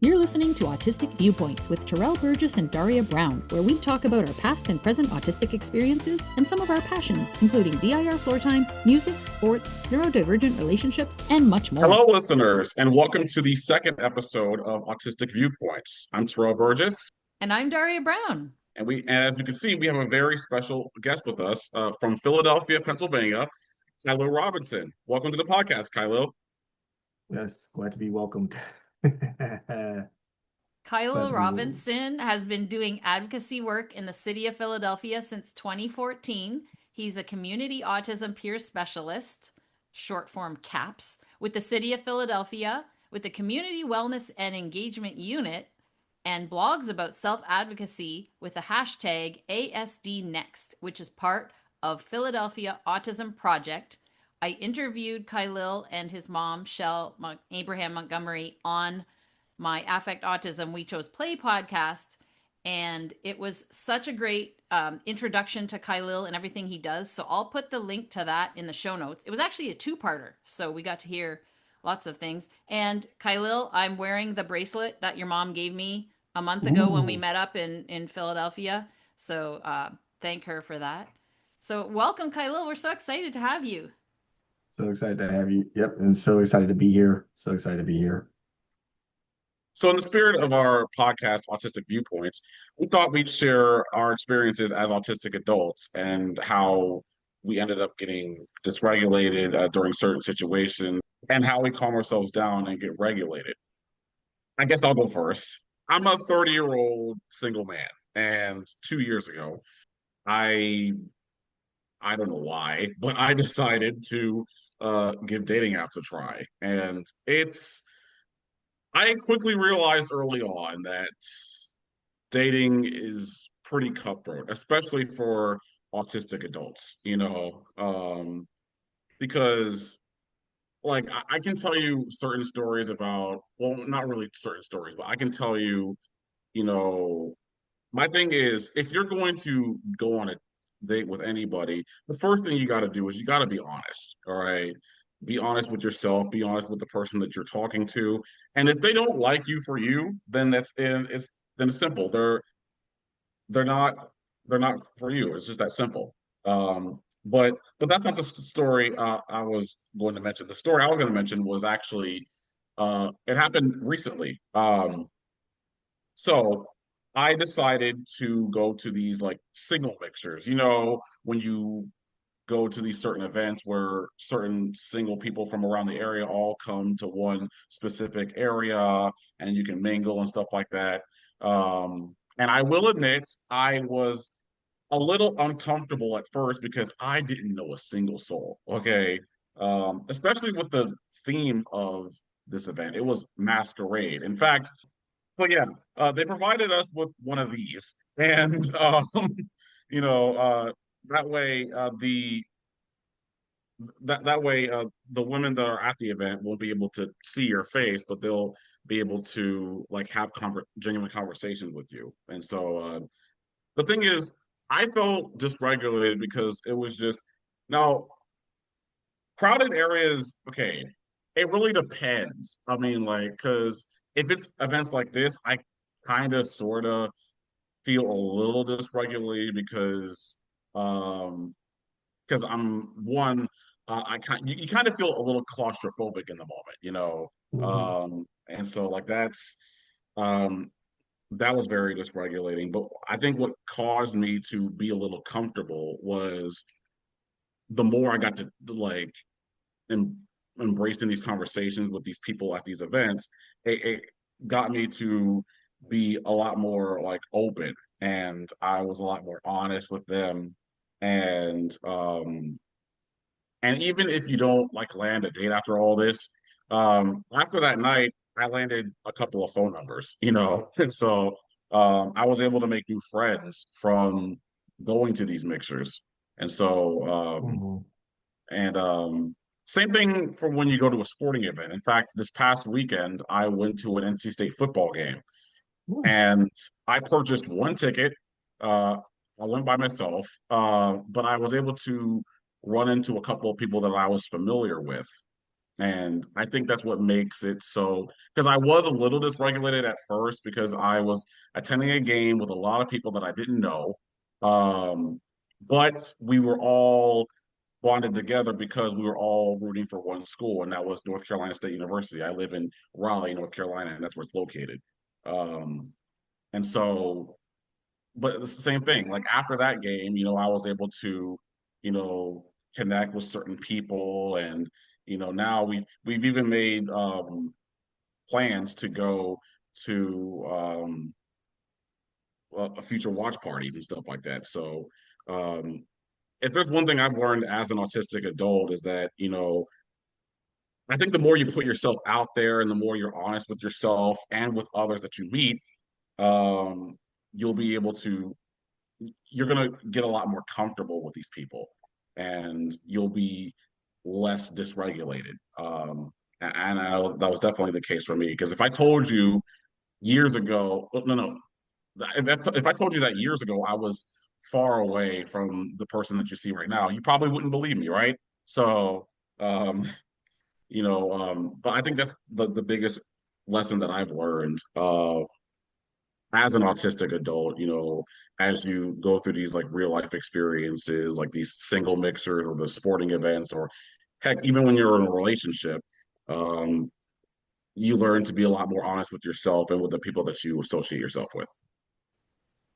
You're listening to Autistic Viewpoints with Turrell, Burgess, and Daria Brown, where we talk about our past and present autistic experiences and some of our passions, including DIR floor time, music, sports, neurodivergent relationships, and much more. Hello, listeners, and welcome to the second episode of Autistic Viewpoints. I'm Turrell Burgess. And I'm Daria Brown. And as you can see, we have a very special guest with us from Philadelphia, Pennsylvania, Khylil Robinson. Welcome to the podcast, Khylil. Yes, glad to be welcomed. Khylil Robinson has been doing advocacy work in the city of Philadelphia since 2014. He's a community autism peer specialist, short form CAPS, with the city of Philadelphia, with the Community Wellness and Engagement Unit, and blogs about self-advocacy with the hashtag ASDNext, which is part of Philadelphia Autism Project. I interviewed Khylil and his mom, Abraham Montgomery, on my Affect Autism We Chose Play podcast, and it was such a great introduction to Khylil and everything he does. So I'll put the link to that in the show notes. It was actually a two-parter, so we got to hear lots of things. And Khylil, I'm wearing the bracelet that your mom gave me a month ago when we met up in Philadelphia. So thank her for that. So welcome, Khylil. We're so excited to have you. So excited to have you. Yep, and so excited to be here. So excited to be here. So in the spirit of our podcast, Autistic Viewpoints, we thought we'd share our experiences as autistic adults and how we ended up getting dysregulated during certain situations and how we calm ourselves down and get regulated. I guess I'll go first. I'm a 30-year-old single man, and 2 years ago, I don't know why, but I decided to give dating apps a try. And I quickly realized early on that dating is pretty cutthroat, especially for autistic adults, because like I can tell you certain stories about, well, not really certain stories, but I can tell you, you know, my thing is if you're going to go on a date with anybody, the first thing you got to do is you got to be honest, all right? Be honest with yourself, be honest with the person that you're talking to. And if they don't like you for you, then it's simple. They're not they're not for you. It's just that simple. But that's not the story I was going to mention. The story I was going to mention was actually it happened recently. So I decided to go to these like signal mixers. You know, when you go to these certain events where certain single people from around the area all come to one specific area and you can mingle and stuff like that. And I will admit, I was a little uncomfortable at first because I didn't know a single soul. Okay. Especially with the theme of this event. It was masquerade. In fact, but yeah, they provided us with one of these, and you know, that way that way the women that are at the event won't be able to see your face, but they'll be able to like have genuine conversations with you. And so the thing is, I felt dysregulated because it was just now crowded areas. Okay, it really depends. I mean, like, because if it's events like this, I kind of sort of feel a little dysregulated um because I'm one you kind of feel a little claustrophobic in the moment, and so like um that was very dysregulating. But I think what caused me to be a little comfortable was the more I got to like em embracing these conversations with these people at these events, it got me to be a lot more like open, and I was a lot more honest with them. And even if you don't like land a date after all this, after that night, I landed a couple of phone numbers, and so I was able to make new friends from going to these mixers. And so and same thing for when you go to a sporting event. In fact, this past weekend, I went to an NC State football game, and I purchased one ticket. I went by myself, but I was able to run into a couple of people that I was familiar with. And I think that's what makes it so, because I was a little dysregulated at first because I was attending a game with a lot of people that I didn't know. Um, but we were all bonded together because we were all rooting for one school, and that was North Carolina State University. I live in Raleigh, North Carolina, and that's where it's located. Um, and so, but it's the same thing. Like after that game, I was able to, you know, connect with certain people, and now we've even made plans to go to future watch parties and stuff like that. So, um, if there's one thing I've learned as an autistic adult is that, I think the more you put yourself out there and the more you're honest with yourself and with others that you meet, um, you'll be able to you're going to get a lot more comfortable with these people and you'll be less dysregulated. And that was definitely the case for me. Because if I told you years ago, well, no, if I told you that years ago I was far away from the person that you see right now, you probably wouldn't believe me, right? So, um, but I think that's the biggest lesson that I've learned as an autistic adult, as you go through these like real life experiences, like these single mixers or the sporting events, or heck, even when you're in a relationship, um, you learn to be a lot more honest with yourself and with the people that you associate yourself with.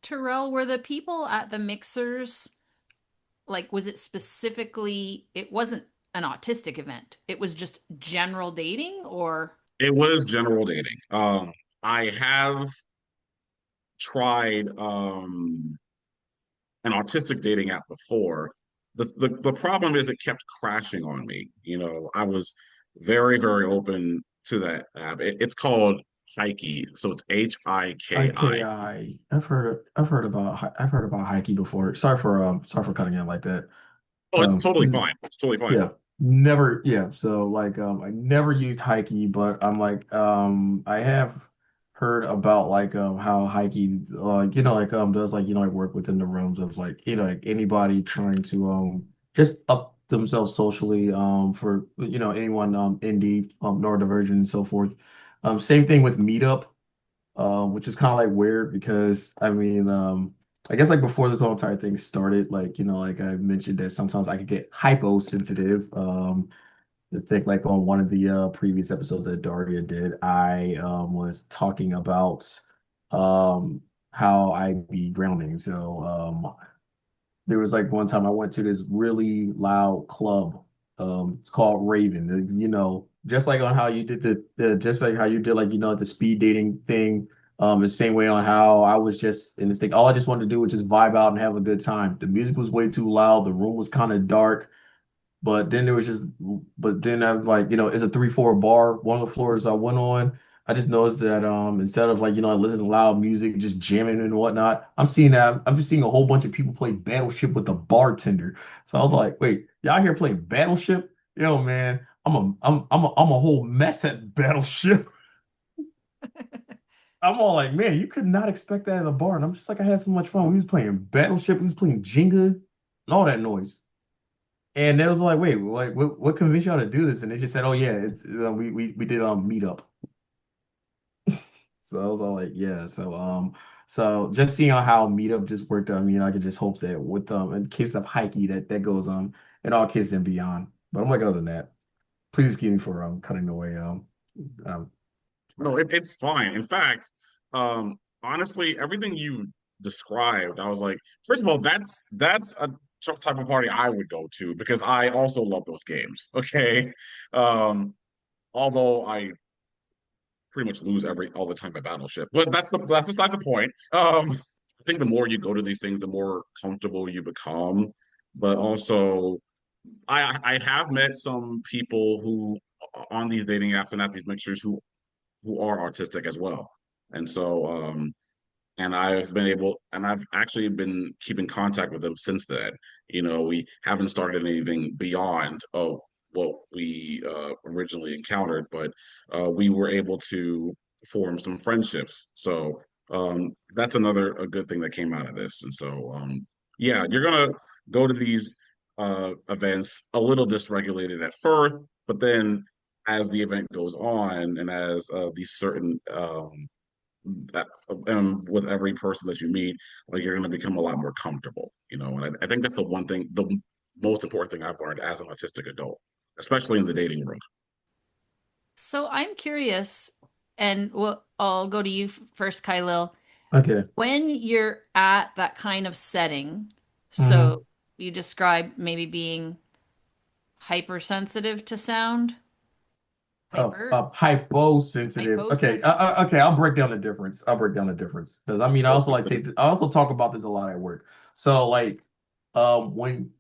Turrell, were the people at the mixers like, was it specifically, it wasn't an autistic event, it was just general dating, or? It was general dating. I have tried an autistic dating app before. The problem is it kept crashing on me. I was very, very open to that app. It's called Hikey, so it's HIKI. IKI. I've heard about Hikey before. Sorry for cutting in like that. Oh, it's totally This is fine. It's totally fine. Yeah, never. Yeah, so like I never used Hikey, but I'm like I have heard about like how Hikey does like like work within the realms of like like anybody trying to just up themselves socially for anyone indie neurodivergent and so forth. Same thing with Meetup, which is kind of like weird because I mean, I guess like before this whole entire thing started, like like I mentioned that sometimes I could get hyposensitive. I think like on one of the previous episodes that Daria did, I was talking about how I be grounding. So there was like one time I went to this really loud club. It's called Raven. Just like on how you did just like how you did like the speed dating thing. The same way on how I was just in this thing. All I just wanted to do was just vibe out and have a good time. The music was way too loud. The room was kind of dark. But then I'm like, it's a 3-4 bar. One of the floors I went on, I just noticed that instead of like, listening to loud music, just jamming and whatnot, I'm just seeing a whole bunch of people play Battleship with the bartender. So I was like, wait, y'all here playing Battleship? Yo, man, I'm a whole mess at Battleship. I'm all like, man, you could not expect that in a bar. And I'm just like, I had so much fun. We was playing Battleship, we was playing Jenga, and all that noise. And they was like, wait, like what convinced y'all to do this? And they just said, oh yeah, it's we did Meetup. So I was all like, yeah. So just seeing how Meetup just worked. I mean, I could just hope that with in case of Hikey that goes on in all kids and beyond. But I'm like, other than that, please excuse me for cutting away. Um No, it's fine. In fact, honestly, everything you described, I was like, first of all, that's a type of party I would go to because I also love those games. Okay. Um, although I pretty much lose every all the time at Battleship. But that's beside the point. I think the more you go to these things, the more comfortable you become. But also, I have met some people who on these dating apps and at these mixtures who are autistic as well. And so, and I've actually been keeping contact with them since then. We haven't started anything beyond what we originally encountered, but we were able to form some friendships. So that's another a good thing that came out of this. And so, yeah, you're gonna go to these events a little dysregulated at first, but then as the event goes on and as these certain that with every person that you meet, like you're going to become a lot more comfortable, you know. And I think that's the one thing, the most important thing I've learned as an autistic adult, especially in the dating world. So I'm curious, and I'll go to you first, Khylil. Okay. When you're at that kind of setting, Mm-hmm. so you described maybe being hypersensitive to sound, hyper, Hyposensitive. Okay, hyposensitive. okay. I'll break down the difference. I'll break down the difference because I mean, I So also like sensitive. take. I also talk about this a lot at work. So like, when,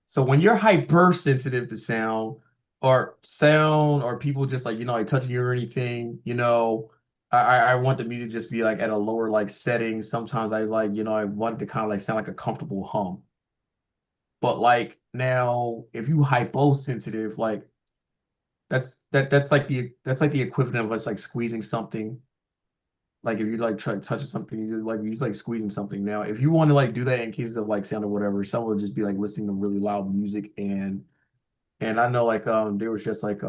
so when you're hypersensitive to sound, or people just like like touching you or anything, I want the music just be like at a lower like setting. Sometimes I like I want it to kind of like sound like a comfortable hum. But like now, if you hyposensitive, like that's like the equivalent of us like squeezing something. Like if you like try touching something, you like squeezing something. Now, if you want to like do that in cases of like sound or whatever, someone would just be like listening to really loud music and I know like there was just like I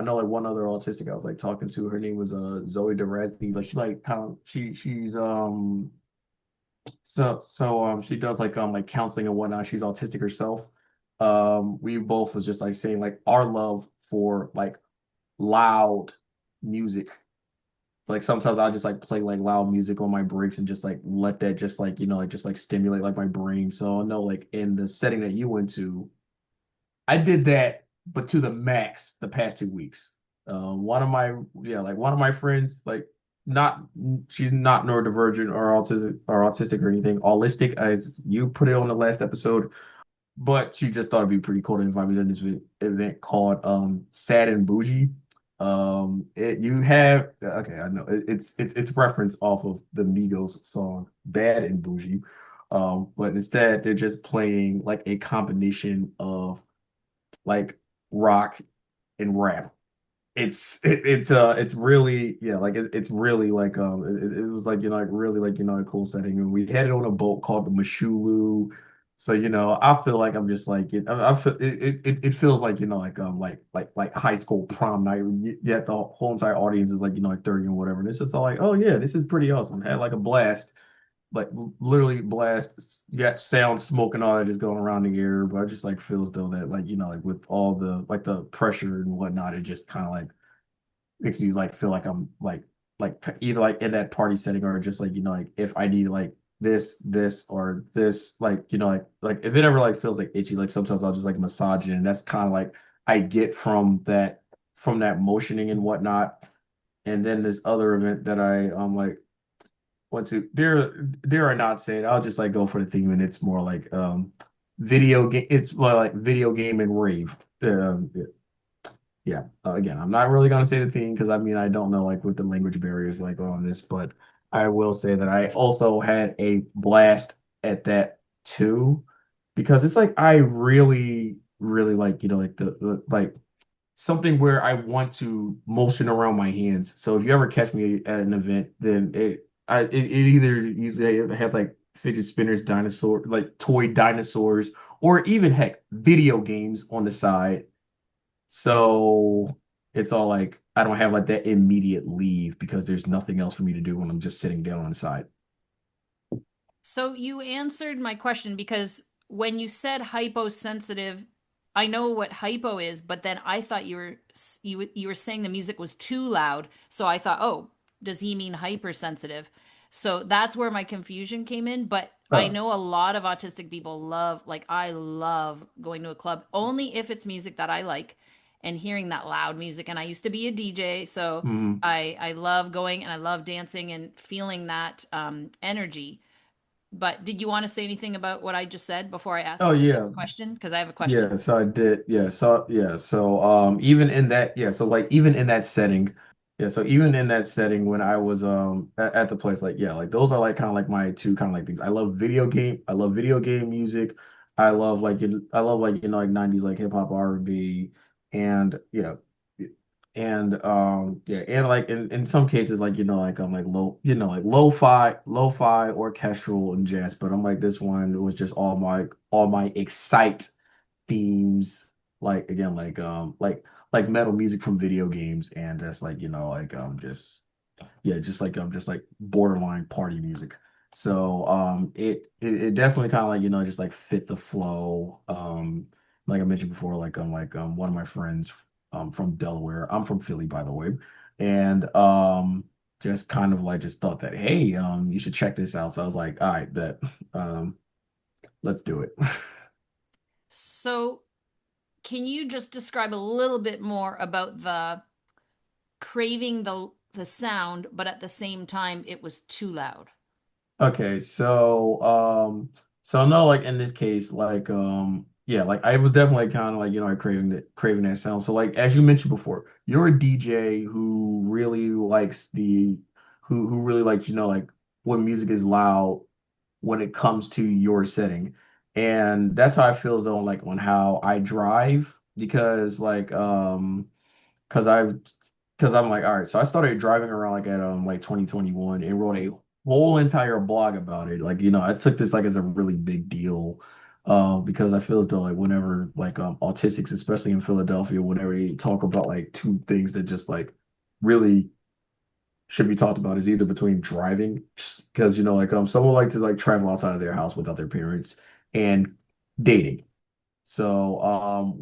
know like one other autistic I was like talking to. Her name was Zoe DeRazzi. Like she like kind of she's she does like counseling and whatnot. She's autistic herself. We both was just like saying like our love for like loud music. Like sometimes I'll just like play like loud music on my breaks and just like let that just like, like just like stimulate like my brain. So I know like in the setting that you went to, I did that, but to the max the past 2 weeks. One of my like one of my friends, like not she's not neurodivergent or autistic or anything, autistic as you put it on the last episode, but she just thought it'd be pretty cool to invite me to this event called Sad and Bougie. You have okay, I know it's reference off of the Migos song Bad and Bougie. But instead they're just playing like a combination of like rock and rap. It's really like it's really like it was like like really like a cool setting, and we had it on a boat called the Mashulu. So I feel like I'm just like I feel it feels like like high school prom night. Yet the whole entire audience is like like 30 and whatever, and it's just all like, oh yeah, this is pretty awesome. Had like a blast, like literally blast. You got sound, smoke, and all that just going around the air. But I just like feels though that like like with all the like the pressure and whatnot, it just kind of like makes me like feel like I'm like either like in that party setting or just like like if I need like this or this like like if it ever like feels like itchy, like sometimes I'll just like massage it, and that's kind of like I get from that motioning and whatnot. And then this other event that I like went to, dare I not say it, I'll just like go for the theme, and it's more like video game. It's more like video game and rave. Yeah. Again, I'm not really gonna say the thing because I mean I don't know like what the language barriers like on this, but I will say that I also had a blast at that too, because it's like I really like like the like something where I want to motion around my hands. So if you ever catch me at an event, then it either usually have like fidget spinners, dinosaur like toy dinosaurs, or even heck video games on the side, so it's all like I don't have like that immediate leave because there's nothing else for me to do when I'm just sitting down on the side. So you answered my question because when you said hyposensitive, I know what hypo is, but then I thought you were saying the music was too loud. So I thought, "Oh, does he mean hypersensitive?" So that's where my confusion came in, but I Oh, know a lot of autistic people love like I love going to a club only if it's music that I like and hearing that loud music, and I used to be a DJ, so mhm. I love going and I love dancing and feeling that energy. But did you want to say anything about what I just said before I ask Oh you the yeah, next question? Because I have a question. yeah. So I did, yeah. So even in that, yeah. So like even in that setting, yeah. So even in that setting when I was at the place, like yeah, like those are like kind of like my two kind of like things. I love video game music. I love like like 90s like hip hop R&B and yeah. And yeah, and like in some cases like like I'm like low like lo-fi orchestral and jazz, but I'm like this one was just all my excite themes. like again like metal music from video games and just like just yeah, just like borderline party music. So it definitely kind of like just like fit the flow. Like I mentioned before, one of my friends from Delaware. I'm from Philly, by the way, and just kind of like just thought that hey you should check this out. So I was like, all right, bet let's do it. So, can you just describe a little bit more about the craving the sound, but at the same time it was too loud? Okay, so no, like in this case, yeah, like I was definitely kind of like, like craving that sound. So like as you mentioned before, you're a DJ who really likes who really likes, like when music is loud when it comes to your setting. And that's how I feel as though like on how I drive because because I've because I'm like, all right, so I started driving around like at like 2021 and wrote a whole entire blog about it. Like, I took this like as a really big deal. Because I feel as though like whenever autistics, especially in Philadelphia, whenever they talk about like two things that just like really should be talked about is either between driving, because someone like to like travel outside of their house without their parents and dating. So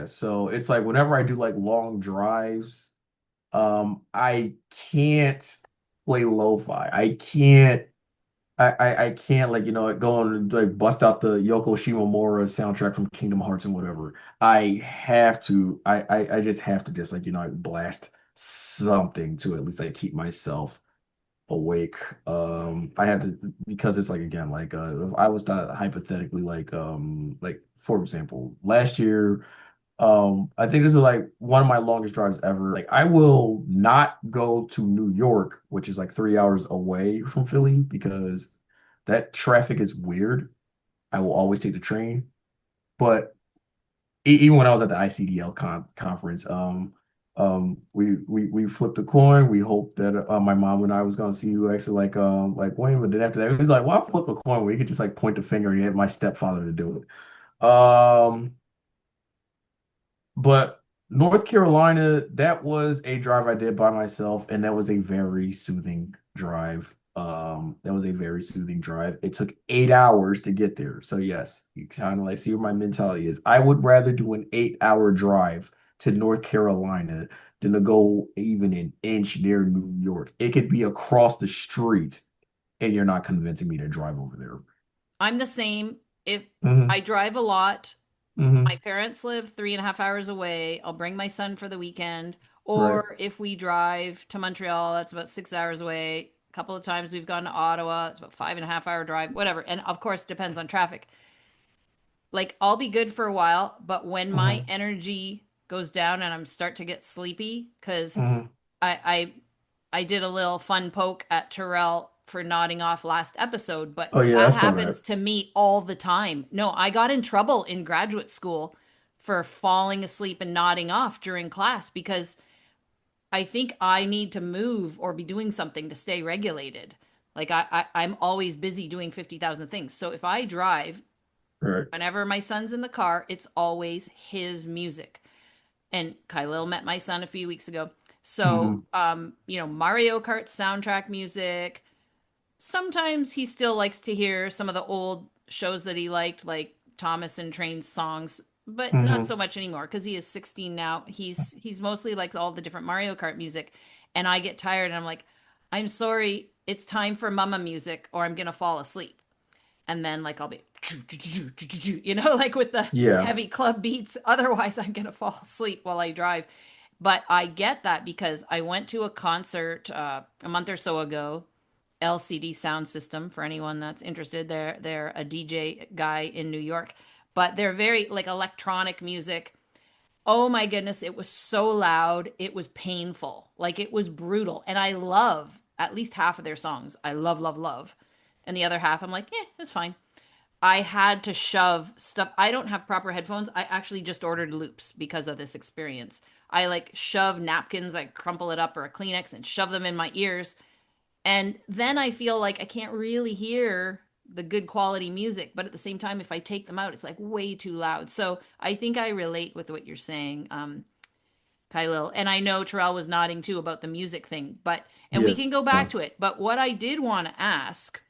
so it's like whenever I do like long drives, I can't play lo-fi. I can't like go and like bust out the Yoko Shimomura soundtrack from Kingdom Hearts and whatever. I just have to just like like blast something to at least like keep myself awake. I had to because it's like again if I was to hypothetically like for example last year. I think this is like one of my longest drives ever. Like I will not go to New York, which is like 3 hours away from Philly, because that traffic is weird. I will always take the train. But even when I was at the ICDL conference, we flipped a coin. We hoped that my mom and I was gonna see who actually like win. But then after that, it was like, why flip a coin where you could just like point the finger and get my stepfather to do it. But North Carolina, that was a drive I did by myself, and that was a very soothing drive. That was a very soothing drive. It took 8 hours to get there. So yes, you kind of like see where my mentality is. I would rather do an 8 hour drive to North Carolina than to go even an inch near New York. It could be across the street, and you're not convincing me to drive over there. I'm the same. If Hmm. I drive a lot, my Hmm. parents live 3.5 hours away. I'll bring my son for the weekend. Right. Or if we drive to Montreal, that's about 6 hours away. A couple of times we've gone to Ottawa, it's about 5.5 hour drive, whatever. And of course, depends on traffic. Like I'll be good for a while, but when my Hmm. energy goes down and I'm start to get sleepy, because Hmm. I I did a little fun poke at Turrell for nodding off last episode, but Oh yeah, I that saw that. happens to me all the time. No, I got in trouble in graduate school for falling asleep and nodding off during class because I think I need to move or be doing something to stay regulated. Like I'm always busy doing 50,000 things. So if I drive, Right. whenever my son's in the car, it's always his music. And Khylil met my son a few weeks ago. So, Hmm. Mario Kart soundtrack music. Sometimes he still likes to hear some of the old shows that he liked, like Thomas and Train's songs, but not Hmm. so much anymore because he is 16 now. He's mostly likes all the different Mario Kart music, and I get tired and I'm like, I'm sorry, it's time for mama music, or I'm gonna fall asleep. And then like I'll be like with the Yeah. heavy club beats. Otherwise, I'm gonna fall asleep while I drive. But I get that because I went to a concert a month or so ago. LCD Sound System, for anyone that's interested. They're a DJ guy in New York, but they're very like electronic music. Oh my goodness, it was so loud. It was painful. Like it was brutal. And I love at least half of their songs. I love, love, love. And the other half, I'm like, it's fine. I had to shove stuff. I don't have proper headphones. I actually just ordered loops because of this experience. I like shove napkins, I crumple it up or a Kleenex and shove them in my ears. And then I feel like I can't really hear the good quality music, but at the same time, if I take them out, it's like way too loud. So I think I relate with what you're saying, Khylil. And I know Turrell was nodding too about the music thing, but, and we Yeah. can go back to it. But what I did want to ask,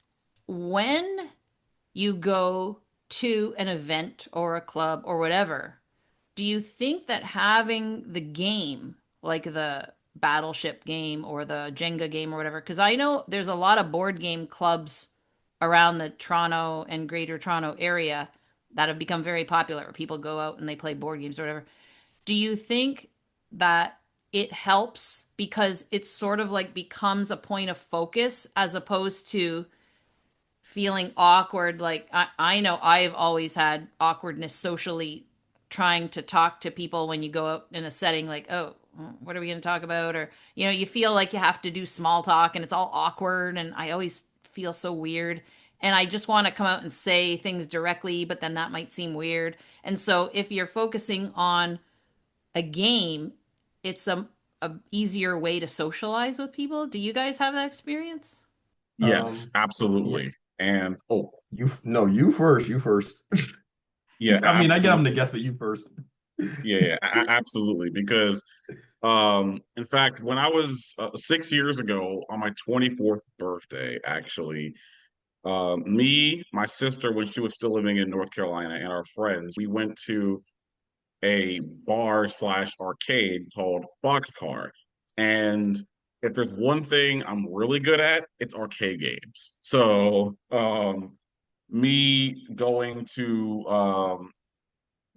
when you go to an event or a club or whatever, do you think that having the game, like the Battleship game or the Jenga game or whatever, because I know there's a lot of board game clubs around the Toronto and Greater Toronto area that have become very popular, where people go out and they play board games or whatever. Do you think that it helps because it sort of like becomes a point of focus as opposed to feeling awkward? Like I know I've always had awkwardness socially trying to talk to people when you go out in a setting like, oh, what are we going to talk about? Or, you know, you feel like you have to do small talk and it's all awkward. And I always feel so weird. And I just want to come out and say things directly, but then that might seem weird. And so if you're focusing on a game, it's a easier way to socialize with people. Do you guys have that experience? Yes, Yeah. absolutely. And oh, No, you first. You first. yeah, I mean, I get them to absolutely. guess, but you first. Yeah, yeah, absolutely. Because, in fact, when I was 6 years ago on my 24th birthday, actually, me, my sister, when she was still living in North Carolina, and our friends, we went to a bar slash arcade called Boxcar. And if there's one thing I'm really good at, it's arcade games. So, me going to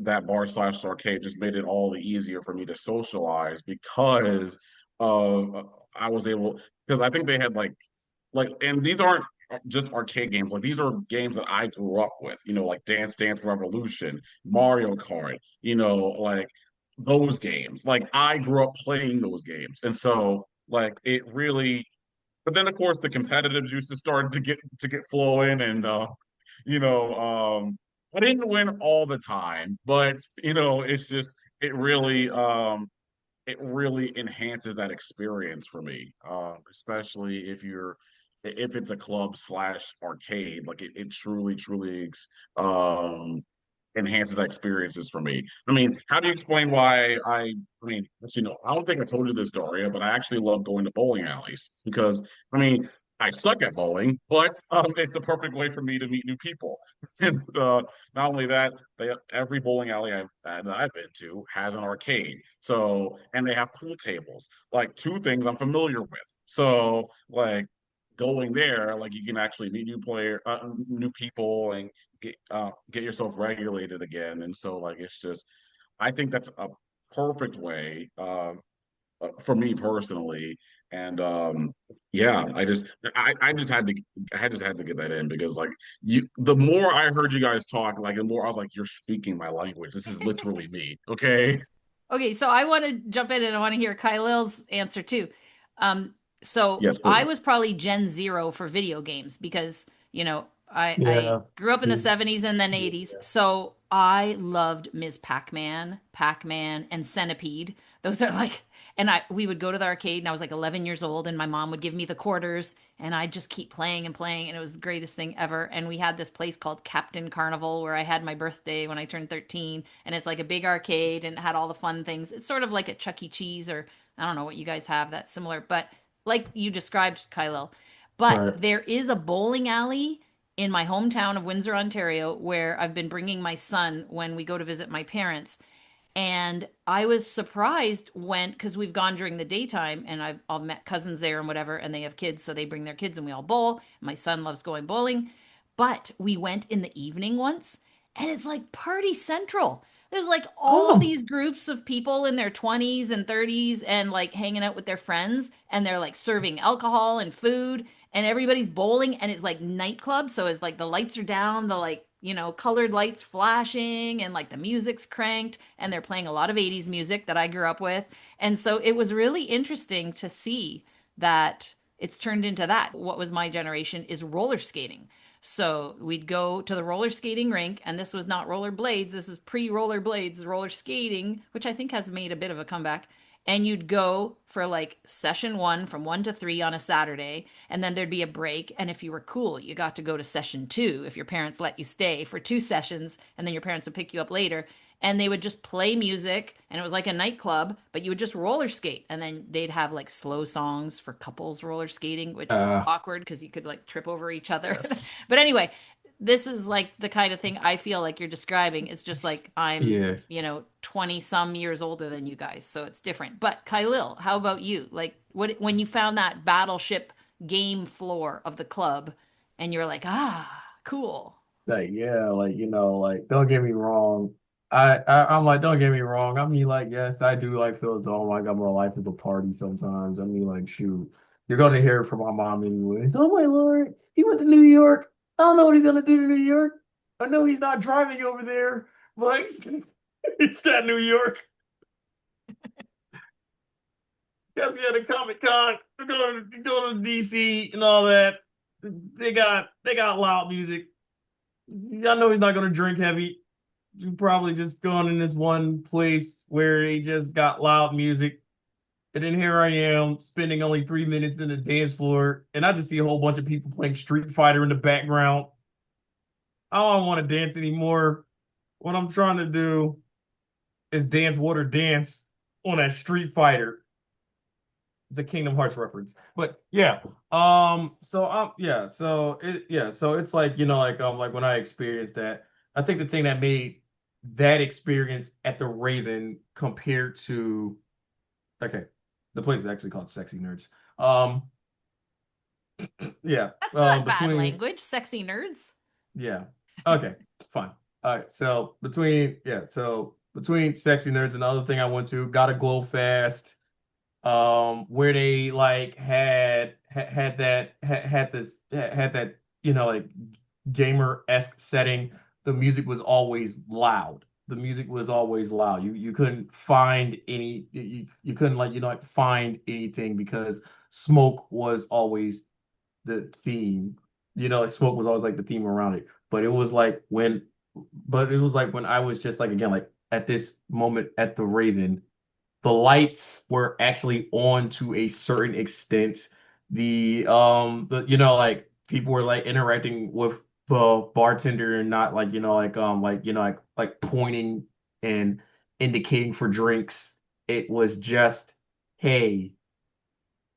that bar slash arcade just made it all the easier for me to socialize because I was able, because I think they had and these aren't just arcade games. Like these are games that I grew up with, like Dance Dance Revolution, Mario Kart, like those games. Like I grew up playing those games. And so like it really, but then of course the competitive juices started to get flowing, and you know, I didn't win all the time, but it's just it really enhances that experience for me, especially if it's a club slash arcade. Like it truly, truly enhances that experiences for me. I mean, how do you explain why I mean, I don't think I told you this, Daria, but I actually love going to bowling alleys because, I mean, I suck at bowling, but it's a perfect way for me to meet new people. And not only that, every bowling alley that I've been to has an arcade. So, and they have pool tables, like two things I'm familiar with. So, like going there, like you can actually meet new people, and get yourself regulated again. And so, like, it's just, I think that's a perfect way for me personally. And yeah, I just had to get that in because like the more I heard you guys talk, like the more I was like, you're speaking my language. This is literally me. Okay. Okay, so I want to jump in and I want to hear Kylil's answer too. Um, so Yes, I please. was probably Gen Zero for video games because, you know, I Yeah. grew up in the Yeah. 70s and then 80s. So I loved Ms. Pac-Man, Pac-Man, and Centipede. Those are like, and we would go to the arcade and I was like 11 years old and my mom would give me the quarters and I'd just keep playing and playing and it was the greatest thing ever. And we had this place called Captain Carnival where I had my birthday when I turned 13 and it's like a big arcade and it had all the fun things. It's sort of like a Chuck E. Cheese, or I don't know what you guys have that's similar, but like you described, Kylo. But Right. there is a bowling alley in my hometown of Windsor, Ontario, where I've been bringing my son when we go to visit my parents. And I was surprised when, because we've gone during the daytime and I've all met cousins there and whatever, and they have kids, so they bring their kids and we all bowl. My son loves going bowling. But we went in the evening once and it's like party central. There's like all Oh. these groups of people in their 20s and 30s and like hanging out with their friends, and they're like serving alcohol and food, and everybody's bowling, and it's like nightclub. So it's like the lights are down, the like, you know, colored lights flashing, and like the music's cranked, and they're playing a lot of 80s music that I grew up with. And so it was really interesting to see that it's turned into that. What was my generation is roller skating. So we'd go to the roller skating rink, and this was not roller blades. This is pre-roller blades, roller skating, which I think has made a bit of a comeback. And you'd go for like session one from 1 to 3 on a Saturday, and then there'd be a break. And if you were cool, you got to go to session two if your parents let you stay for 2 sessions, and then your parents would pick you up later. And they would just play music, and it was like a nightclub, but you would just roller skate. And then they'd have like slow songs for couples roller skating, which was Uh, awkward because you could like trip over each other. yes. But anyway, this is like the kind of thing I feel like you're describing. It's just like I'm, Yeah. 20 some years older than you guys, so it's different. But Kylil, how about you? Like what when you found that battleship game floor of the club and you're like, ah, cool. Like, yeah, like, like, don't get me wrong. I'm like, don't get me wrong. I mean, like, yes, I do like feel as though like I'm a life of a party sometimes. I mean, like, shoot, you're gonna hear it from my mom anyways. Oh my Lord, he went to New York. I don't know what he's gonna do to New York. I know he's not driving over there, but it's that New York. Got me at a Comic Con. We're going to DC and all that. They got loud music. I know he's not gonna drink heavy. You probably just gone in this one place where they just got loud music. And then here I am spending only 3 minutes in the dance floor, and I just see a whole bunch of people playing Street Fighter in the background. I don't want to dance anymore. What I'm trying to do is dance water dance on that Street Fighter. It's a Kingdom Hearts reference. But yeah. So it's like, like when I experienced that, I think the thing that made that experience at the Raven compared to okay, the place is actually called Sexy Nerds. Yeah. That's not bad Between language, sexy nerds. yeah. Okay, fine. All right. So between Sexy Nerds and the other thing I went to, got a glow fast where they like had that like gamer-esque setting. The music was always loud. The music was always loud. You couldn't find you couldn't like find anything because smoke was always the theme. Like smoke was always like the theme around it. But it was like when I was just like again like at this moment at the Raven, the lights were actually on to a certain extent. The like people were like interacting with the bartender and not like like pointing and indicating for drinks. It was just, hey,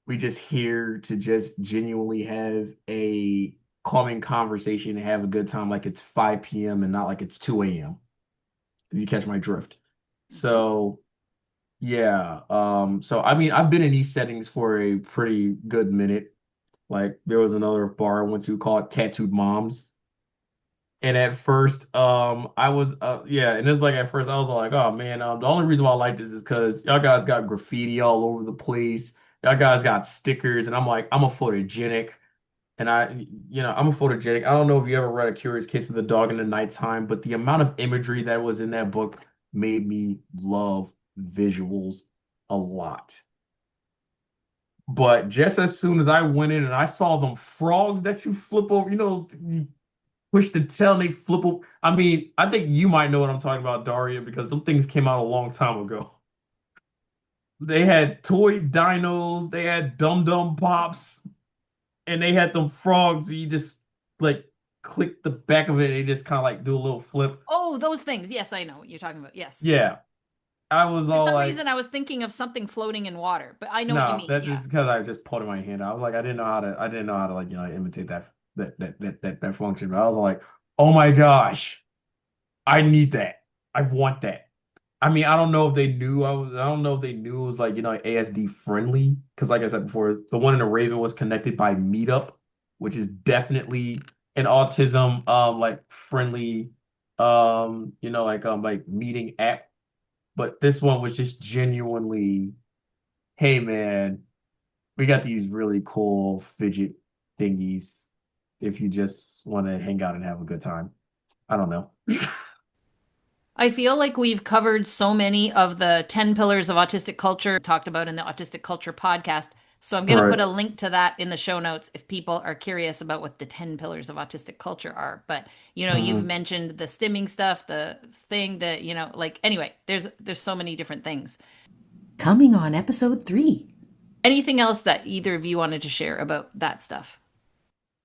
we just here to just genuinely have a calming conversation and have a good time like it's 5 p.m. and not like it's 2 a.m. If you catch my drift. Mhm. So yeah. So I mean, I've been in these settings for a pretty good minute. Like there was another bar I went to called Tattooed Moms. And at first, I was yeah, and it was like at first I was like, oh man, the only reason why I like this is because y'all guys got graffiti all over the place. Y'all guys got stickers, and I'm like, I'm a photogenic. And I'm a photogenic. I don't know if you ever read A Curious Case of the Dog in the Nighttime, but the amount of imagery that was in that book made me love visuals a lot. But just as soon as I went in and I saw them frogs that you flip over, you push the tail and they flip over. I mean, I think you might know what I'm talking about, Daria, because them things came out a long time ago. They had toy dinos, they had dum dum pops, and they had them frogs. So you just like click the back of it and they just kind of like do a little flip. Oh, those things. Yes, I know what you're talking about. Yes. Yeah, I was For all some like, reason, I was thinking of something floating in water, but I know what you no, mean. that Yeah. is because I just put in my hand. I was like, I didn't know how to like, imitate that function. But I was like, oh my gosh, I need that. I want that. I mean, I don't know if they knew I don't know if they knew it was like, ASD friendly. Because like I said before, the one in the Raven was connected by Meetup, which is definitely an autism like friendly like meeting app. But this one was just genuinely, hey man, we got these really cool fidget thingies if you just want to hang out and have a good time. I don't know. I feel like we've covered so many of the 10 pillars of autistic culture talked about in the Autistic Culture Podcast. So I'm going to Right. put a link to that in the show notes if people are curious about what the 10 pillars of autistic culture are. But, you've Hmm. mentioned the stimming stuff, the thing that, like anyway, there's so many different things. Coming on episode 3. Anything else that either of you wanted to share about that stuff?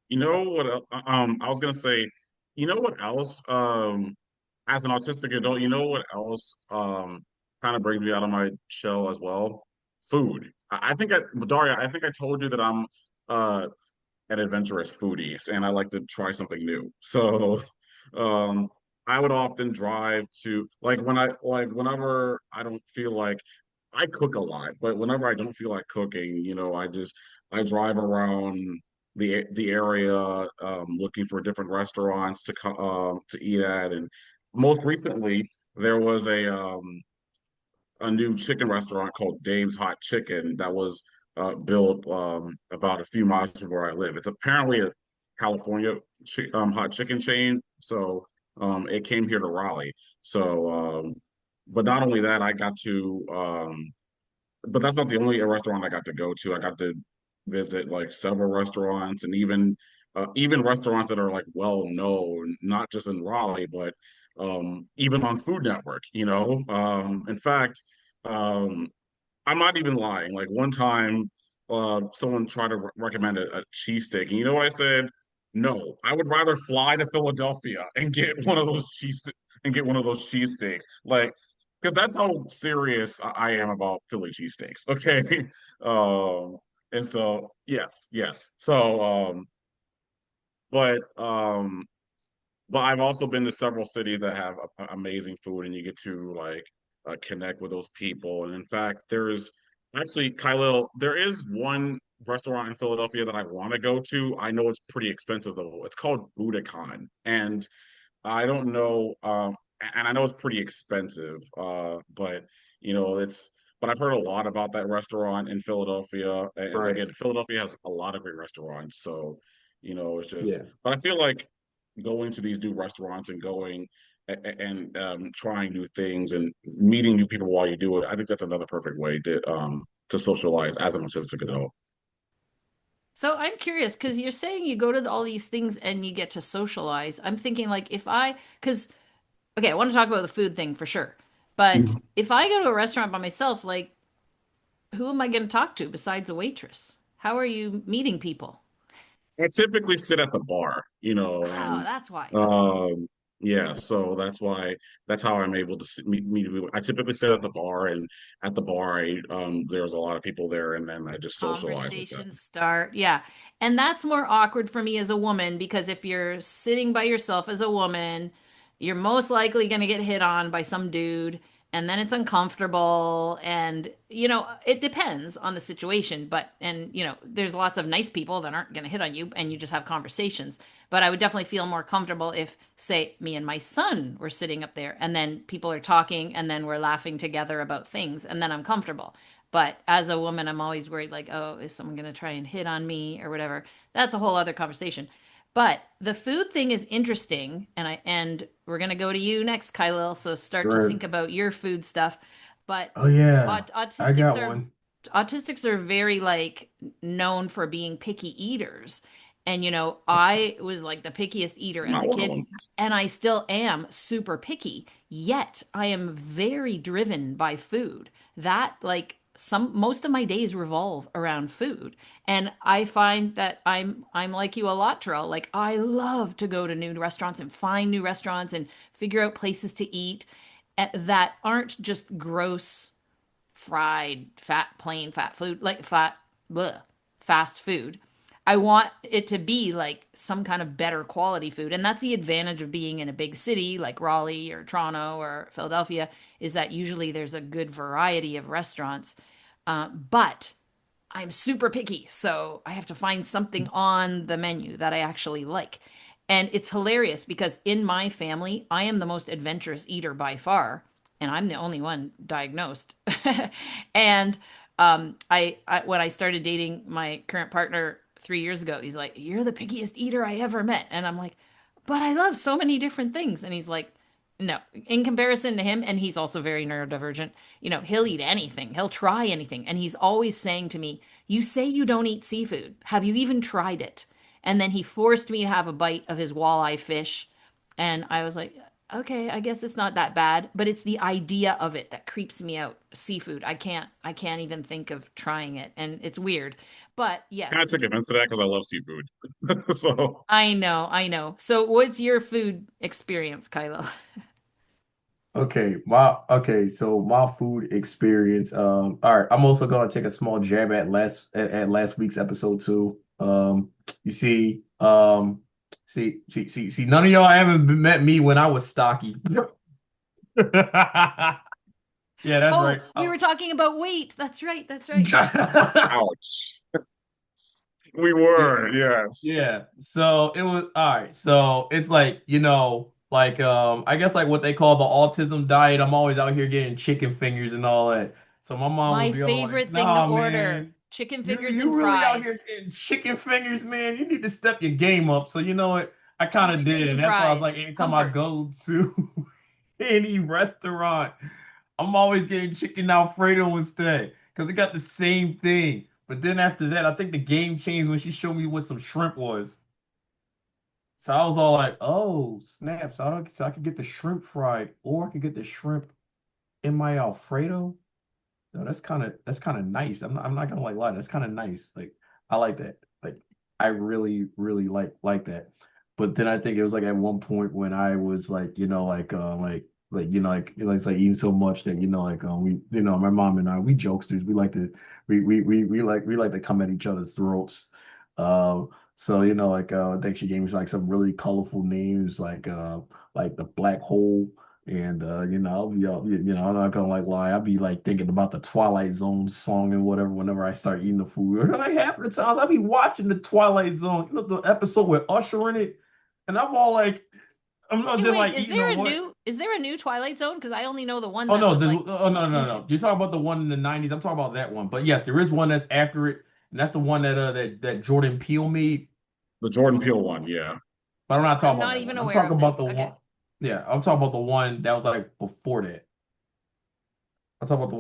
You know what? I was gonna say, you know what else? As an autistic adult, you know what else? Kind of brings me out of my shell as well. Food. Daria, I think I told you that I'm uh an adventurous foodie and I like to try something new. So, um, I would often drive to whenever I don't feel like I cook a lot, but whenever I don't feel like cooking, I drive around the area looking for different restaurants to eat at, and most recently there was a new chicken restaurant called Dave's Hot Chicken that was built about a few miles from where I live. It's apparently a California hot chicken chain, so it came here to Raleigh. So, but not only that, but that's not the only restaurant I got to go to. I got to visit like several restaurants and even restaurants that are like well known, not just in Raleigh, but even on Food Network. In fact, um, I'm not even lying. Like one time, someone tried to recommend a cheesesteak, and you know what I said? No, I would rather fly to Philadelphia and get one of those cheesesteaks. Like, because that's how serious I am about Philly cheesesteaks. Okay, and so yes, yes. So, but but I've also been to several cities that have amazing food, and you get to like connect with those people. And in fact, there's actually, Khylil, there is one restaurant in Philadelphia that I want to go to. I know it's pretty expensive though. It's called Budokan, and I don't know, and I know it's pretty expensive, but it's. But I've heard a lot about that restaurant in Philadelphia, and Right. again, Philadelphia has a lot of great restaurants. So, it's just. Yeah. But I feel like going to these new restaurants and going and trying new things and meeting new people while you do it, I think that's another perfect way to socialize as an autistic adult. So I'm curious because you're saying you go to all these things and you get to socialize. I'm thinking like because okay, I want to talk about the food thing for sure. But Mhm. if I go to a restaurant by myself, like who am I going to talk to besides a waitress? How are you meeting people? I typically sit at the bar, Oh, and that's why. Okay. um, yeah, so that's how I'm able to meet people. I typically sit at the bar, and at the bar, there's a lot of people there, and then I just socialize with them. Conversations start. Yeah. And that's more awkward for me as a woman because if you're sitting by yourself as a woman, you're most likely going to get hit on by some dude and then it's uncomfortable and it depends on the situation, but there's lots of nice people that aren't going to hit on you and you just have conversations. But I would definitely feel more comfortable if say me and my son were sitting up there and then people are talking and then we're laughing together about things and then I'm comfortable. But as a woman, I'm always worried, like, oh, is someone going to try and hit on me or whatever? That's a whole other conversation. But the food thing is interesting, and we're going to go to you next, Kylil. So start to Right. think about your food stuff. But Oh yeah, I autistics got are one. very like known for being picky eaters. And I was like the pickiest eater I'm as not a one of kid, them. and I still am super picky. Yet I am very driven by food. That like some most of my days revolve around food. And I find that I'm like you a lot, Turrell. Like I love to go to new restaurants and find new restaurants and figure out places to eat that aren't just gross fried plain fat food like bleh, fast food. I want it to be like some kind of better quality food. And that's the advantage of being in a big city like Raleigh or Toronto or Philadelphia is that usually there's a good variety of restaurants. But I'm super picky, so I have to find something on the menu that I actually like. And it's hilarious because in my family, I am the most adventurous eater by far, and I'm the only one diagnosed. And I when I started dating my current partner 3 years ago, he's like, "You're the pickiest eater I ever met," and I'm like, "But I love so many different things," and he's like, No, in comparison to him, and he's also very neurodivergent, he'll eat anything, he'll try anything. And he's always saying to me, "You say you don't eat seafood. Have you even tried it?" And then he forced me to have a bite of his walleye fish. And I was like, okay, I guess it's not that bad, but it's the idea of it that creeps me out. Seafood. I can't even think of trying it. And it's weird. But Kind yes, of took offense to that because I love seafood. So I know, I know. So what's your food experience, Kylo? So my food experience. All right, I'm also gonna take a small jab at last week's episode too. You see, none of y'all haven't met me when I was stocky. Yeah, that's Oh, right. we were talking about weight. That's right. That's right. ouch. We Yeah, were, yes. yeah. So it was all right. So it's like, like I guess like what they call the autism diet. I'm always out here getting chicken fingers and all that. So my mom My would be all like, favorite thing to "Nah, order, man, chicken you fingers you and really out here fries. getting chicken fingers, man. You need to step your game up." So you know what? I Chicken kind of fingers did, and and that's why I was fries. like, anytime I Comfort. go to any restaurant, I'm always getting chicken Alfredo instead because it got the same thing. But then after that, I think the game changed when she showed me what some shrimp was. So I was all like, "Oh, snap. So I could get the shrimp fried, or I could get the shrimp in my Alfredo." No, that's kind of nice. I'm not gonna lie. That's kind of nice. Like I like that. Like I really, really like that. But then I think it was like at one point when I was like, it's like eating so much that like we my mom and I, we jokesters, we like to come at each other's throats. So I think she gave me like some really colorful names like the black hole. And I'll be all, I'm not gonna like lie. I'll be like thinking about the Twilight Zone song and whatever whenever I start eating the food. Like half of the times I'll be watching the Twilight Zone, the episode with Usher in it, and I'm all like, I'm not Hey, just wait, like is eating or there a what. new is there a new Twilight Zone? Because I only know the one Oh that no, was like oh no, no, no. ancient. You're talking about the one in the '90s. I'm talking about that one. But yes, there is one that's after it, and that's the one that Jordan Peele made. The Jordan Peele one, yeah. But I'm not talking I'm about not that even one. I'm aware talking of about this. the Okay. one. Yeah, I'm talking about the one that was like before that. I was talking about the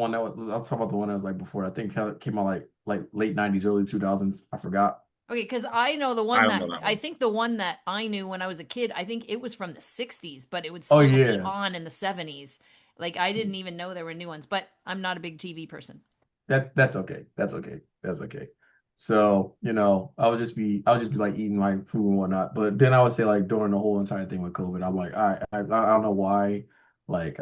one that was like before. I think it came out like late '90s, early 2000s. I forgot. Okay, because I know the I one don't that know that I one. think the one that I knew when I was a kid, I think it was from the 60s, but it would Oh still be yeah, on in the 70s. Like I didn't even know there were new ones, but I'm not a big TV person. that's okay. That's okay. That's okay. So I would just be like eating my food and whatnot. But then I would say like during the whole entire thing with COVID, I'm like, all right, I don't know why. Like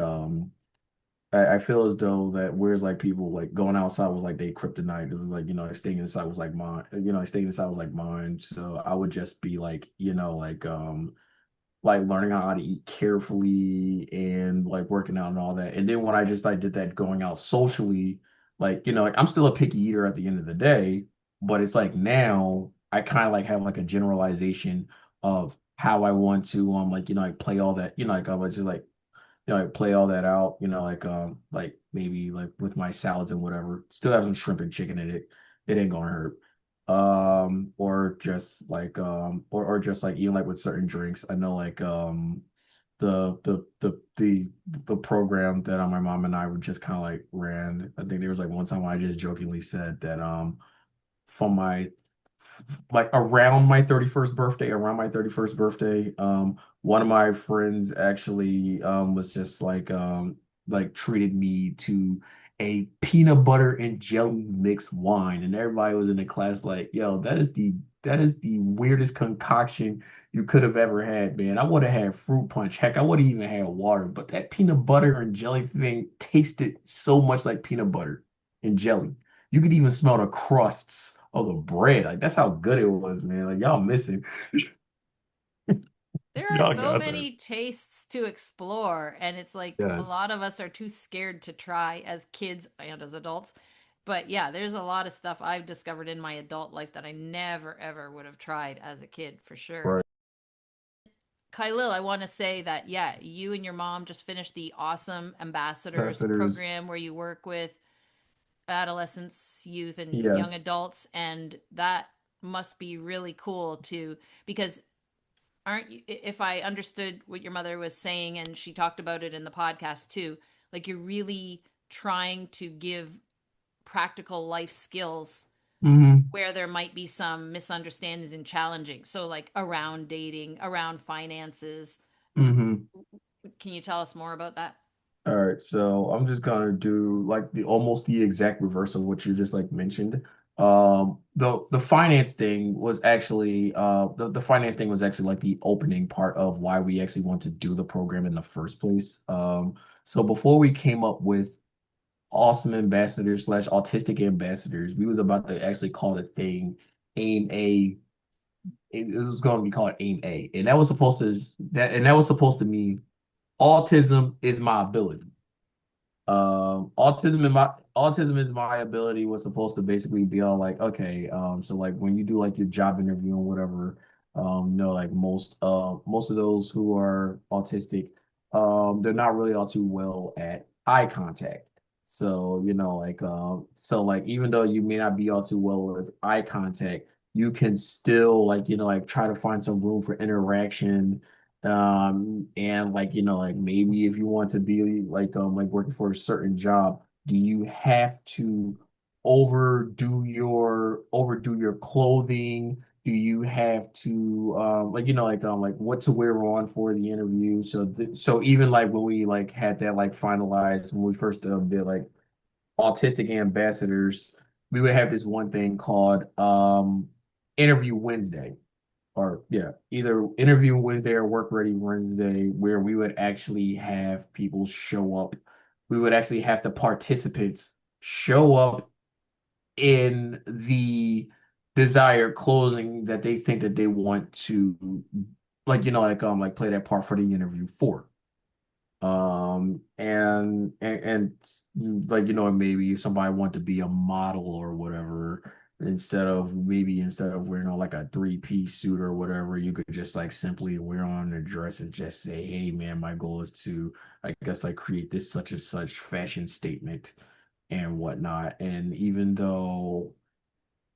I feel as though that whereas like people like going outside was like they kryptonite. This is like, like staying inside was like mine. Staying inside was like mine. So I would just be like, like learning how to eat carefully and like working out and all that. And then when I just like did that going out socially, like I'm still a picky eater at the end of the day, but it's like now I kind of like have like a generalization of how I want to like play all that, like I would just like play all that out, like maybe like with my salads and whatever. Still have some shrimp and chicken in it. It ain't gonna hurt. Or just like even like with certain drinks. I know like the program that my mom and I were just kind of like ran. I think there was like one time I just jokingly said that from my like around my 31st birthday, one of my friends actually was just like treated me to a peanut butter and jelly mixed wine, and everybody was in the class like, yo, that is the weirdest concoction you could have ever had, man. I would have had fruit punch. Heck, I would have even had water, but that peanut butter and jelly thing tasted so much like peanut butter and jelly. You could even smell the crusts of the bread. Like that's how good it was, man. Like y'all missing. There are Y'all so got that. many tastes to explore, and it's like a Yes. lot of us are too scared to try as kids and as adults. But yeah, there's a lot of stuff I've discovered in my adult life that I never ever would have tried as a kid for sure. Right. Khylil, I want to say that, yeah, you and your mom just finished the Ausome Ambassadors Ambassadors. program where you work with adolescents, youth, and young Yes. adults. And that must be really cool too, because aren't you, if I understood what your mother was saying, and she talked about it in the podcast too, like you're really trying to give practical life skills Hmm. where there might be some misunderstandings and challenging. So like around dating, around finances. Hmm. Can you tell us more about that? All right, so I'm just gonna do like the almost the exact reverse of what you just like mentioned. The finance thing was actually the finance thing was actually like the opening part of why we actually want to do the program in the first place. So before we came up with Awesome Ambassadors slash Autistic Ambassadors, we was about to actually call the thing AIM A. It was going to be called AIM A, and that was supposed to mean autism is my ability. Autism is my ability was supposed to basically be all like, okay, so like when you do like your job interview and whatever, like most of those who are autistic, they're not really all too well at eye contact. So, so like even though you may not be all too well with eye contact, you can still like, like try to find some room for interaction, and like, like maybe if you want to be like working for a certain job, do you have to overdo your clothing? Do you have to like what to wear on for the interview? So even like when we like had that like finalized when we first did like autistic ambassadors, we would have this one thing called interview Wednesday, or yeah, either interview Wednesday or work ready Wednesday, where we would actually have people show up. We would actually have the participants show up in the desired clothing that they think that they want to like play that part for the interview for. And like, maybe if somebody want to be a model or whatever, instead of wearing like a three-piece suit or whatever, you could just like simply wear on a dress and just say, hey man, my goal is to, I guess, like create this such and such fashion statement and whatnot. And even though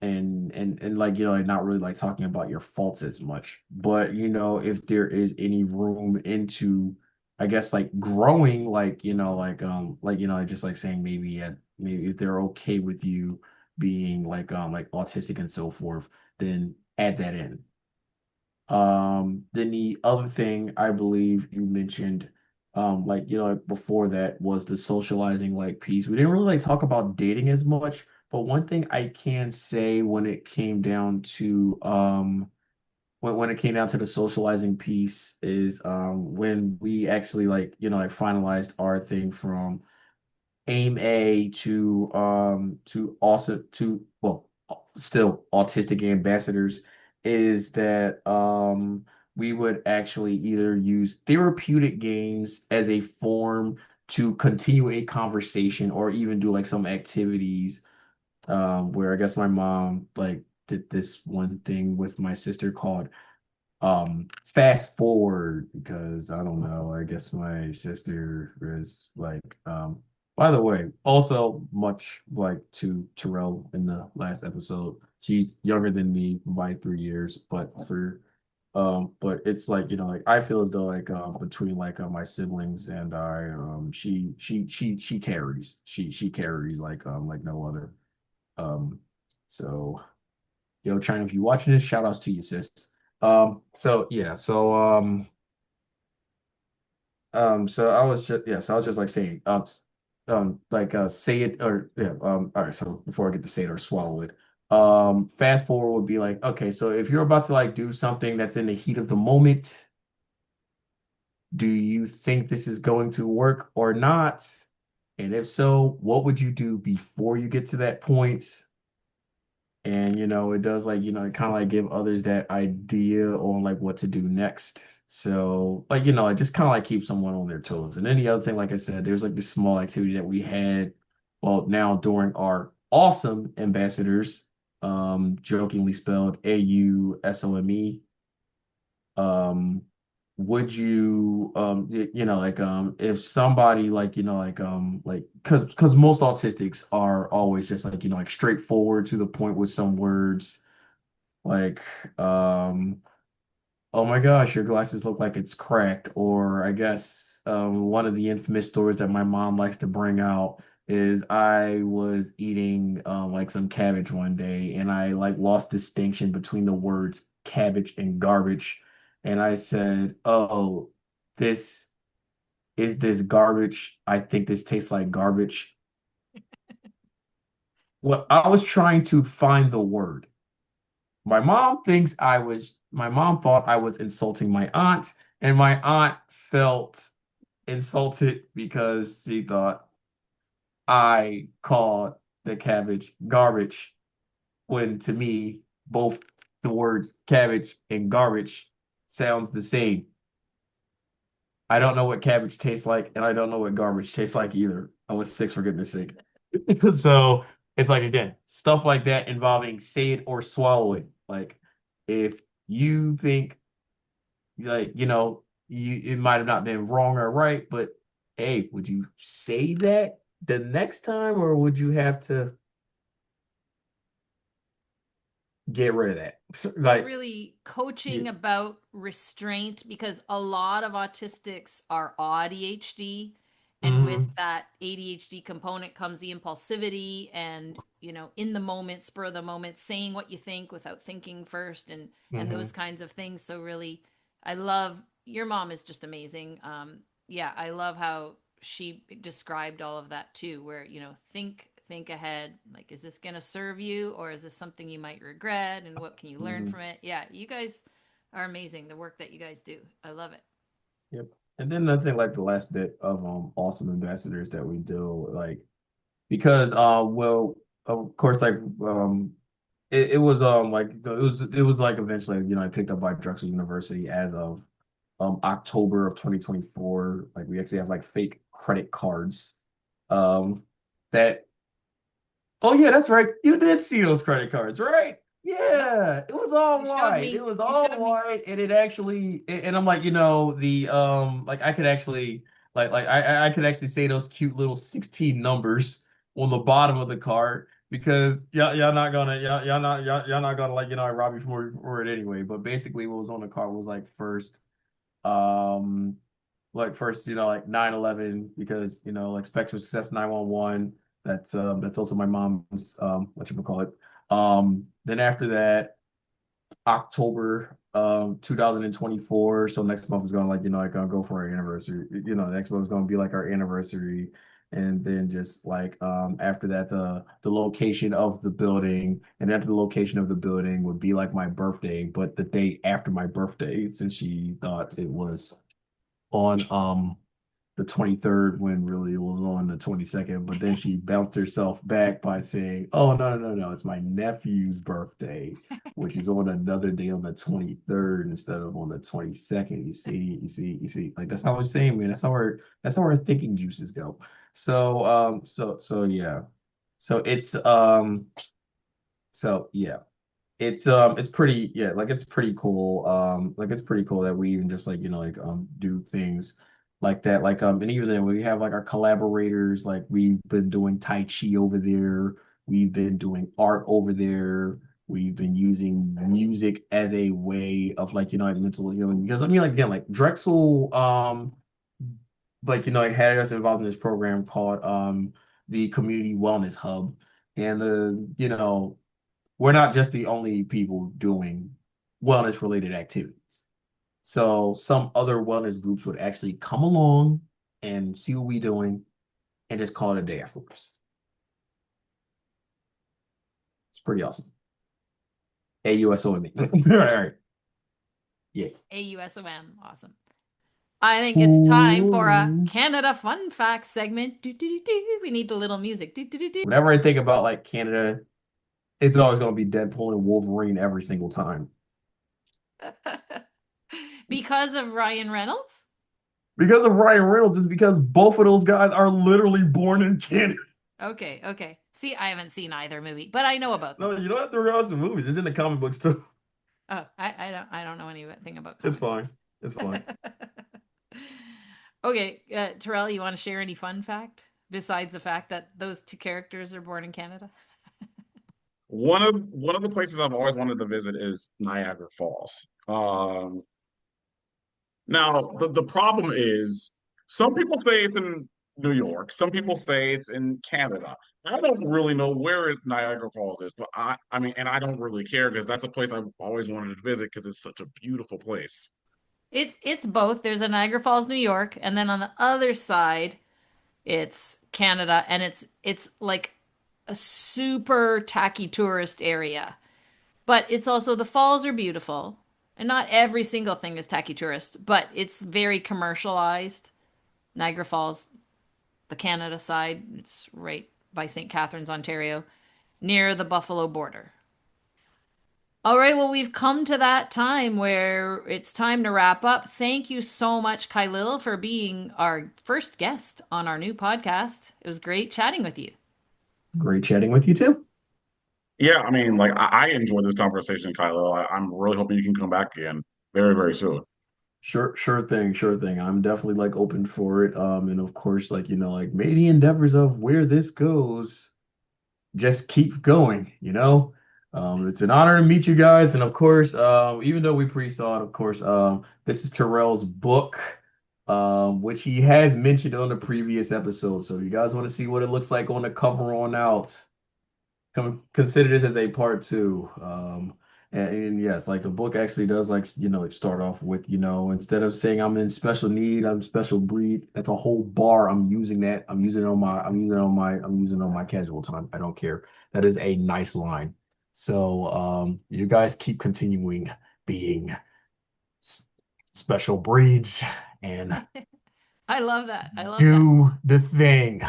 and like, like not really like talking about your faults as much, but if there is any room into, I guess, like growing, like, just like saying maybe if they're okay with you being like autistic and so forth, then add that in. Then the other thing I believe you mentioned, like, like before that was the socializing like piece. We didn't really like talk about dating as much, but one thing I can say when it came down to when it came down to the socializing piece is when we actually like, like finalized our thing from aim A to also to well still autistic ambassadors is that we would actually either use therapeutic games as a form to continue a conversation or even do like some activities where I guess my mom like did this one thing with my sister called fast forward, because I don't know, I guess my sister is like by the way, also much like to Turrell in the last episode, she's younger than me by 3 years, but it's like, like I feel as though like between like my siblings and I she carries, she carries like no other. Um so China, if you're watching this, shout outs to you, sis. So yeah, so I was just like saying, say it or yeah, all right, so before I get to say it or swallow it, fast forward would be like, okay, so if you're about to like do something that's in the heat of the moment, do you think this is going to work or not? And if so, what would you do before you get to that point? And it does like, it kind of like give others that idea on like what to do next. So like, it just kind of like keeps someone on their toes. And then the other thing, like I said, there's like this small activity that we had, well, now during our awesome ambassadors, jokingly spelled AUSOME. Um, would you like if somebody like like because most autistics are always just like like straightforward to the point with some words like um oh my gosh, your glasses look like it's cracked. Or I guess one of the infamous stories that my mom likes to bring out is I was eating like some cabbage one day and I like lost distinction between the words cabbage and garbage. And I said, oh, this is this garbage? I think this tastes like garbage. Well, I was trying to find the word. My mom thought I was insulting my aunt, and my aunt felt insulted because she thought I called the cabbage garbage, when to me, both the words cabbage and garbage sounds the same. I don't know what cabbage tastes like, and I don't know what garbage tastes like either. I was six, for goodness sake. So it's like, again, stuff like that involving say it or swallow it. Like, if you think, like, it might have not been wrong or right, but hey, would you say that the next time, or would you have to get rid of that? So Like, really yeah. coaching about restraint, because a lot of autistics are ADHD, and with Hmm. that ADHD component comes the impulsivity and, in the moment, spur of the moment, saying what you think without thinking first, and those Hmm. kinds of things. So really, I love your mom is just amazing. Yeah, I love how she described all of that too, where, think ahead, like, is this going to serve you, or is this something you might regret, and what can you learn Hmm. from it? Yeah, you guys are amazing, the work that you guys do. I love it. Yep. And then I think like the last bit of Ausome Ambassadors that we do, like, because well, of course, like it was like it was like eventually, picked up by Drexel University as of October of 2024. Like, we actually have like fake credit cards um that, oh yeah, that's right. You did see those credit cards, right? Yep, Yeah, it was all you showed white. It me. was You all showed me. white, and it actually, and I'm like, the like I could actually, like I could actually say those cute little 16 numbers on the bottom of the card, because y'all not gonna y'all not gonna, like, rob you for it anyway. But basically, what was on the card was like um first, like 9/11, because, like Spectrum Success 911. That's also my mom's, what you call it. Then after that, October 2024. So next month is gonna, like, gonna go for our anniversary. Next month is gonna be like our anniversary. And then just like after that, the location of the building, and after the location of the building would be like my birthday, but the day after my birthday, since she thought it was on the 23rd, when really it was on the 22nd. But then she bounced herself back by saying, oh, no, no, no, no, it's my nephew's birthday, which is on another day, on the 23rd instead of on the 22nd. You see, like, that's how I'm saying, man. That's how our thinking juices go. So yeah. So yeah. It's pretty, yeah, like, it's pretty cool. Like, it's pretty cool that we even just, like, do things like that. Like, and even then we have like our collaborators, like, we've been doing Tai Chi over there, we've been doing art over there, we've been using music as a way of, like, like, mental healing. Because I mean, like, again, like Drexel, like, it had us involved in this program called the Community Wellness Hub. And we're not just the only people doing wellness related activities. So some other wellness groups would actually come along and see what we're doing and just call it a day afterwards. It's pretty awesome. AUSOME. All right. Yeah. It's AUSOM. Awesome. I think it's time for a Ooh. Canada fun fact segment. Do, do, do, do. We need the little music. Do, do, do, do. Whenever I think about like Canada, it's always going to be Deadpool and Wolverine every single time. Because of Ryan Reynolds? Because of Ryan Reynolds, is because both of those guys are literally born in Canada. Okay, okay. See, I haven't seen either movie, but I know about them. No, you don't have to watch the movies. It's in the comic books too. Oh, I don't know anything about It's comic fine. books. It's fine. Okay, Turrell, you want to share any fun fact besides the fact that those two characters are born in Canada? One of the places I've always wanted to visit is Niagara Falls. Now, the problem is some people say it's in New York, some people say it's in Canada. I don't really know where Niagara Falls is, but I mean, and I don't really care because that's a place I've always wanted to visit because it's such a beautiful place. It's both. There's a Niagara Falls, New York, and then on the other side, it's Canada, and it's like a super tacky tourist area. But it's also the falls are beautiful, and not every single thing is tacky tourist, but it's very commercialized. Niagara Falls, the Canada side, it's right by St. Catharines, Ontario, near the Buffalo border. All right, well, we've come to that time where it's time to wrap up. Thank you so much, Khylil, for being our first guest on our new podcast. It was great chatting with you. Great chatting with you too. Yeah, I mean, like I enjoyed this conversation, Kylo. I'm really hoping you can come back again very, very soon. Sure thing, sure thing. I'm definitely like open for it. And of course, like, like may the endeavors of where this goes just keep going, It's an honor to meet you guys. And of course, even though we pre-saw it, of course, this is Turrell's book, which he has mentioned on the previous episode. So if you guys want to see what it looks like on the cover on out, consider this as a part two. And yes, like the book actually does like it start off with instead of saying I'm in special need, I'm special breed. That's a whole bar. I'm using that. I'm using it on my casual time. I don't care. That is a nice line. So you guys keep continuing being special breeds and I love that. I love that. do the thing.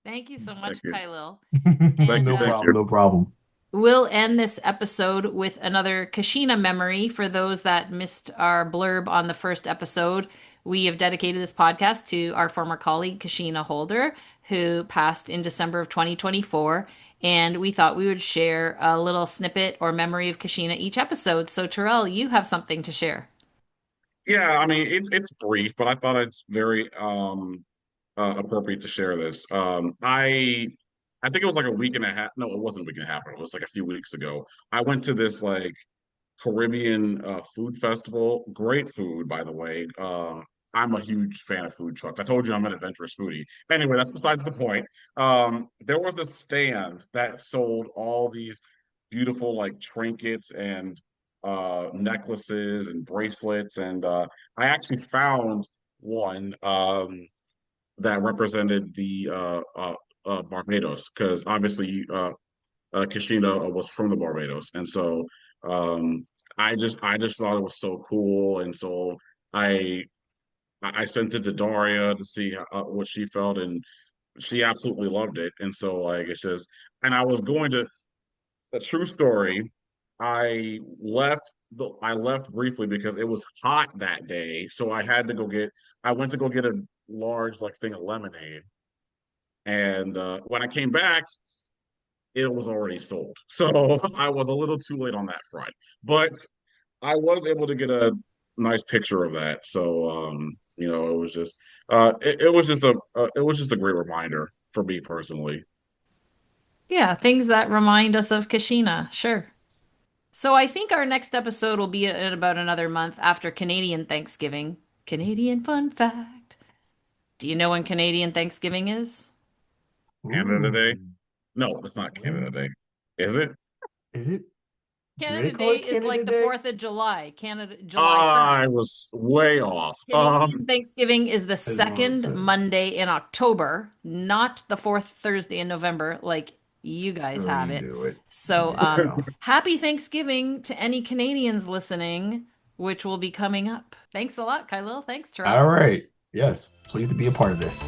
Thank you so Thank much, you. Kylil. And No Thank problem, you. no problem. we'll end this episode with another Kashina memory for those that missed our blurb on the first episode. We have dedicated this podcast to our former colleague, Kashina Holder, who passed in December of 2024. And we thought we would share a little snippet or memory of Kashina each episode. So, Turrell, you have something to share. Yeah, I mean it's brief, but I thought it's very appropriate to share this. I think it was like a week and a half. No, it wasn't a week and a half. It was like a few weeks ago. I went to this like Caribbean food festival. Great food, by the way. I'm a huge fan of food trucks. I told you I'm an adventurous foodie. Anyway, that's besides the point. There was a stand that sold all these beautiful like trinkets and necklaces and bracelets, and I actually found one that represented the Barbados because obviously Kashina was from the Barbados, and so um, I just thought it was so cool, and so I I sent it to Daria to see what she felt, and she absolutely loved it, and so like it's just, and I was going to a true story. I left. I left briefly because it was hot that day, so I had to go get. I went to go get a large like thing of lemonade, and when I came back, it was already sold. So I was a little too late on that front, but I was able to get a nice picture of that. So it was just it was just a great reminder for me personally. Yeah, things that remind us of Kashina. Sure. So I think our next episode will be in about another month after Canadian Thanksgiving. Canadian fun fact. Do you know when Canadian Thanksgiving is? Canada Ooh. Day? No, it's not Canada Day. Is it? Is it? Do they Canada call Day it is Canada like the Day? 4th of July, Canada July I 1st. was way off. Canadian Thanksgiving is the That's what I'm second saying. Monday in October, not the fourth Thursday in November, like you guys Oh, have you it. do it. So, Yeah. happy Thanksgiving to any Canadians listening, which will be coming up. Thanks a lot, Kylil. Thanks, All Terrell. right. Yes. Pleased to be a part of this.